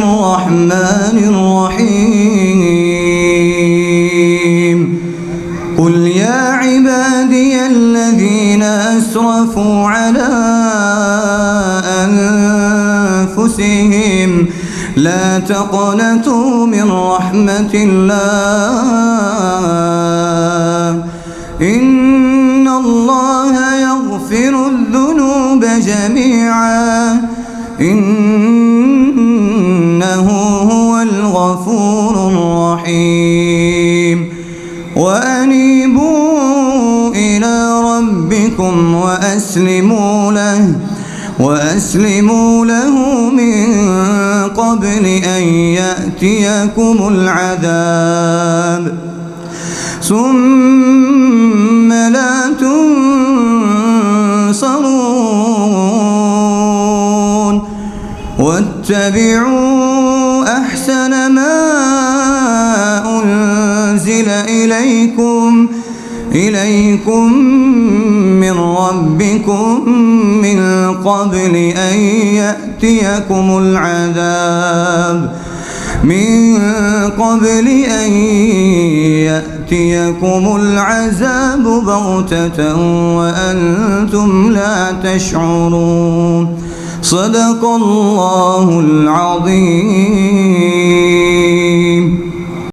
الرحمن الرحيم قل يا عبادي الذين أسرفوا على أنفسهم لا تقنطوا من رحمة الله إن الله يغفر الذنوب جميعا إنه هو الغفور الرحيم وأنيبوا إلى ربكم وأسلموا له من قبل أن يأتيكم العذاب ثم لا تنصرون واتبعوا أحسن ما أنزل إليكم من ربكم من قبل أن يأتيكم العذاب بغتة وأنتم لا تشعرون صدق الله العظيم.